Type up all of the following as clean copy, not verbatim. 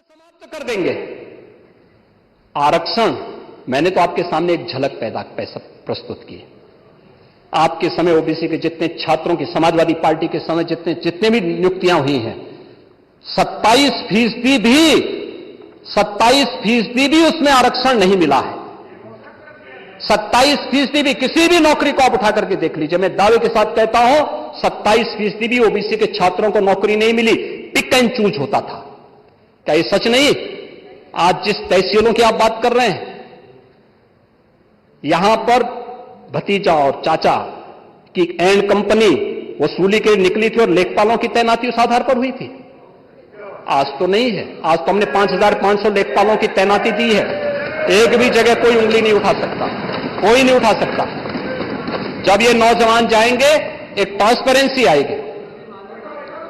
समाप्त कर देंगे। आरक्षण मैंने तो आपके सामने एक झलक प्रस्तुत की। आपके समय ओबीसी के जितने छात्रों की, समाजवादी पार्टी के समय जितने भी नियुक्तियां हुई हैं, 27% भी उसमें आरक्षण नहीं मिला है। 27% भी, किसी भी नौकरी को आप उठा करके देख लीजिए, मैं दावे के साथ कहता हूं 27% भी ओबीसी के छात्रों को नौकरी नहीं मिली, पिक एंड चूज होता था। क्या ये सच नहीं? आज जिस तहसीलों की आप बात कर रहे हैं, यहां पर भतीजा और चाचा की एंड कंपनी वसूली के निकली थी और लेखपालों की तैनाती उस आधार पर हुई थी। आज तो नहीं है। आज तो हमने 5,500 लेखपालों की तैनाती दी है। एक भी जगह कोई उंगली नहीं उठा सकता, कोई नहीं उठा सकता। जब ये नौजवान जाएंगे, एक ट्रांसपेरेंसी आएगी।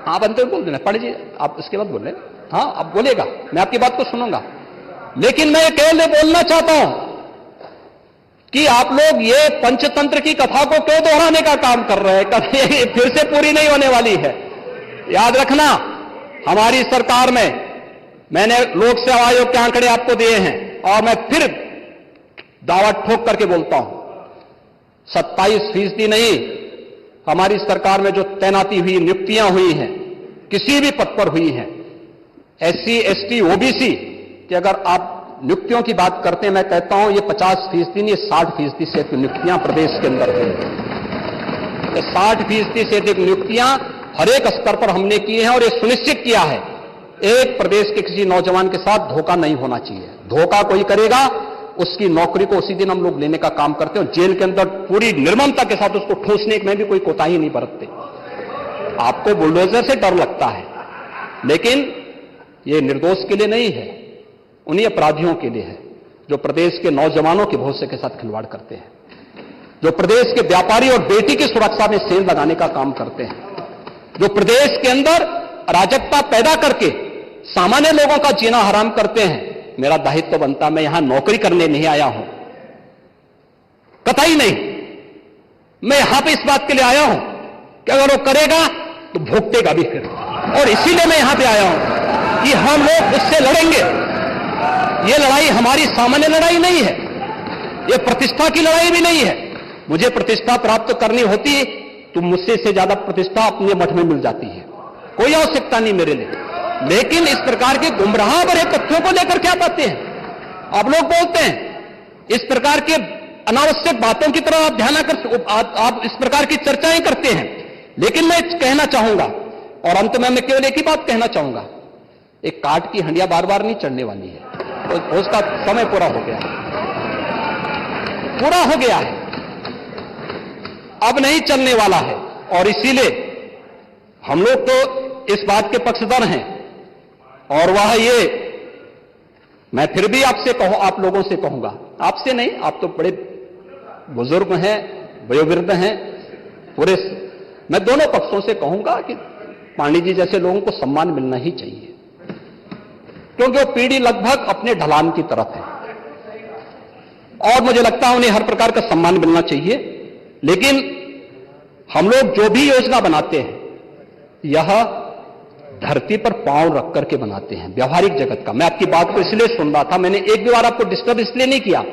हाँ, बनते बोल देना, पढ़ लीजिए आप, इसके बाद बोल रहे। हाँ, अब बोलेगा, मैं आपकी बात को सुनूंगा। लेकिन मैं ये बोलना चाहता हूं कि आप लोग ये पंचतंत्र की कथा को क्यों दोहराने का काम कर रहे हैं? कभी फिर से पूरी नहीं होने वाली है। याद रखना, हमारी सरकार में मैंने लोक सेवा आयोग के आंकड़े आपको दिए हैं और मैं फिर दावा ठोक करके बोलता हूं, 27% नहीं, हमारी सरकार में जो तैनाती हुई, नियुक्तियां हुई हैं, किसी भी पद पर हुई हैं, SC, ST, OBC कि अगर आप नियुक्तियों की बात करते हैं, मैं कहता हूं ये 50% नहीं, 60% से अधिक नियुक्तियां प्रदेश के अंदर हुई हैं। 60% से अधिक नियुक्तियां हर एक स्तर पर हमने की हैं और ये सुनिश्चित किया है एक प्रदेश के किसी नौजवान के साथ धोखा नहीं होना चाहिए। धोखा कोई करेगा, उसकी नौकरी को उसी दिन हम लोग लेने का काम करते हैं। जेल के अंदर पूरी निर्ममता के साथ उसको ठूसने में भी कोई कोताही नहीं बरतते। आपको बुलडोजर से डर लगता है, लेकिन ये निर्दोष के लिए नहीं है, उन्हीं अपराधियों के लिए है जो प्रदेश के नौजवानों के भविष्य के साथ खिलवाड़ करते हैं, जो प्रदेश के व्यापारी और बेटी की सुरक्षा में सेंध लगाने का काम करते हैं, जो प्रदेश के अंदर अराजकता पैदा करके सामान्य लोगों का जीना हराम करते हैं। मेरा दायित्व बनता, मैं यहां नौकरी करने नहीं आया हूं, कतई नहीं। मैं यहां पे इस बात के लिए आया हूं कि अगर वो करेगा तो भुगतेगा भी फिर, और इसीलिए मैं यहां पे आया हूं कि हम लोग उससे लड़ेंगे। ये लड़ाई हमारी सामान्य लड़ाई नहीं है, ये प्रतिष्ठा की लड़ाई भी नहीं है। मुझे प्रतिष्ठा प्राप्त करनी होती तो मुझसे से ज्यादा प्रतिष्ठा अपने मठ में मिल जाती है, कोई आवश्यकता नहीं मेरे लिए। लेकिन इस प्रकार के गुमराह भरे तथ्यों को लेकर क्या पाते हैं आप लोग? बोलते हैं इस प्रकार के अनावश्यक बातों की तरफ आप ध्यान आप इस प्रकार की चर्चाएं करते हैं। लेकिन मैं कहना चाहूंगा, और अंत में मैं केवल एक ही बात कहना चाहूंगा, एक काठ की हंडिया बार बार नहीं चढ़ने वाली है, उसका समय पूरा हो गया है, पूरा हो गया है, अब नहीं चलने वाला है। और इसीलिए हम लोग तो इस बात के पक्षधर हैं, और वह ये, मैं फिर भी आपसे आप लोगों से कहूंगा, आपसे नहीं, आप तो बड़े बुजुर्ग हैं, वयोवृद्ध हैं, पूरे, मैं दोनों पक्षों से कहूंगा कि पांडे जी जैसे लोगों को सम्मान मिलना ही चाहिए, क्योंकि वो पीढ़ी लगभग अपने ढलान की तरफ है और मुझे लगता है उन्हें हर प्रकार का सम्मान मिलना चाहिए। लेकिन हम लोग जो भी योजना बनाते हैं, यह धरती पर पांव रख करके बनाते हैं, व्यवहारिक जगत का। मैं आपकी बात को इसलिए सुन रहा था, मैंने एक भी बार आपको डिस्टर्ब इसलिए नहीं किया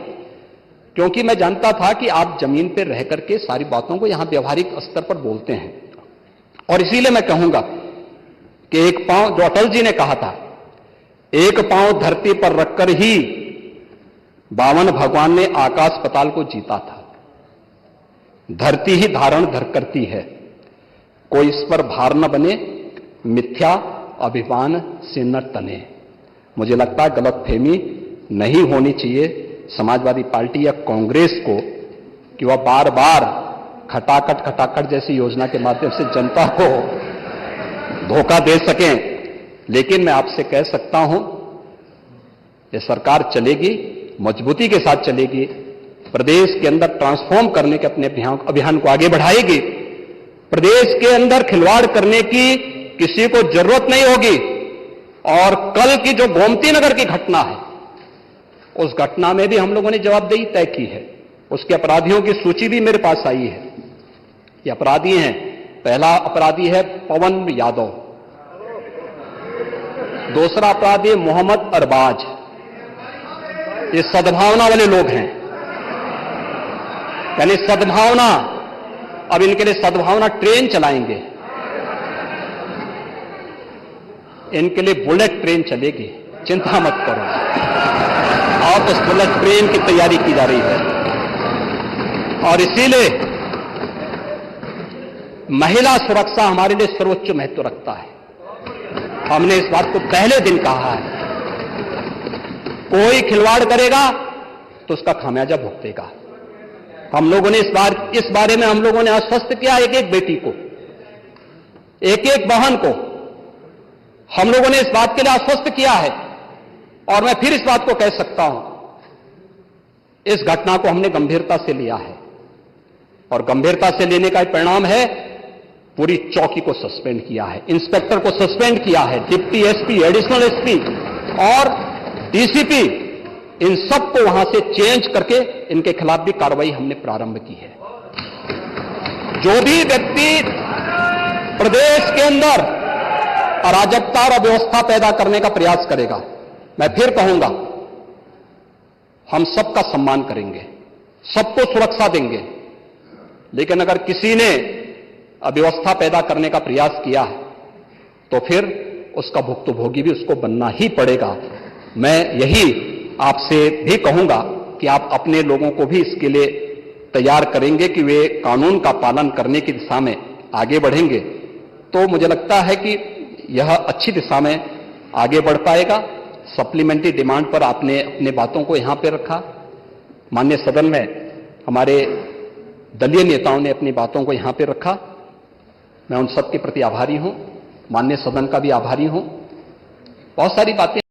क्योंकि मैं जानता था कि आप जमीन पर रह करके सारी बातों को यहां व्यवहारिक स्तर पर बोलते हैं। और इसीलिए मैं कहूंगा कि एक पांव, जो अटल जी ने कहा था, एक पांव धरती पर रखकर ही 52 भगवान ने आकाश पाताल को जीता था। धरती ही धारण धर करती है, कोई इस पर भार न बने, मिथ्या अभिमान से न तने। मुझे लगता है गलतफहमी नहीं होनी चाहिए समाजवादी पार्टी या कांग्रेस को कि वह बार बार खटाखट जैसी योजना के माध्यम से जनता को धोखा दे सकें। लेकिन मैं आपसे कह सकता हूं, ये सरकार चलेगी, मजबूती के साथ चलेगी, प्रदेश के अंदर ट्रांसफॉर्म करने के अपने अभियान को आगे बढ़ाएगी। प्रदेश के अंदर खिलवाड़ करने की किसी को जरूरत नहीं होगी। और कल की जो गोमती नगर की घटना है, उस घटना में भी हम लोगों ने जवाबदेही तय की है। उसके अपराधियों की सूची भी मेरे पास आई है। ये अपराधी हैं, पहला अपराधी है पवन यादव, दूसरा अपराधी मोहम्मद अरबाज, ये सद्भावना वाले लोग हैं, यानी सद्भावना, अब इनके लिए सद्भावना ट्रेन चलाएंगे, इनके लिए बुलेट ट्रेन चलेगी, चिंता मत करो। और उस बुलेट ट्रेन की तैयारी की जा रही है। और इसीलिए महिला सुरक्षा हमारे लिए सर्वोच्च महत्व रखता है। हमने इस बात को पहले दिन कहा है, कोई खिलवाड़ करेगा तो उसका खामियाजा भुगतेगा। हम लोगों ने इस बारे में हम लोगों ने आश्वस्त किया एक एक बेटी को, एक एक बहन को हम लोगों ने इस बात के लिए आश्वस्त किया है। और मैं फिर इस बात को कह सकता हूं, इस घटना को हमने गंभीरता से लिया है और गंभीरता से लेने का परिणाम है पूरी चौकी को सस्पेंड किया है, इंस्पेक्टर को सस्पेंड किया है, डिप्टी एसपी, एडिशनल एसपी और डीसीपी, इन सबको वहां से चेंज करके इनके खिलाफ भी कार्रवाई हमने प्रारंभ की है। जो भी व्यक्ति प्रदेश के अंदर अराजकता और अव्यवस्था पैदा करने का प्रयास करेगा, मैं फिर कहूंगा, हम सबका सम्मान करेंगे, सबको सुरक्षा देंगे, लेकिन अगर किसी ने अव्यवस्था पैदा करने का प्रयास किया है तो फिर उसका भुक्तभोगी भी उसको बनना ही पड़ेगा। मैं यही आपसे भी कहूंगा कि आप अपने लोगों को भी इसके लिए तैयार करेंगे कि वे कानून का पालन करने की दिशा में आगे बढ़ेंगे, तो मुझे लगता है कि यह अच्छी दिशा में आगे बढ़ पाएगा। सप्लीमेंट्री डिमांड पर आपने अपने बातों को यहां पर रखा, माननीय सदन में हमारे दलीय नेताओं ने अपनी बातों को यहां पर रखा। मैं उन सबके प्रति आभारी हूं, माननीय सदन का भी आभारी हूं। बहुत सारी बातें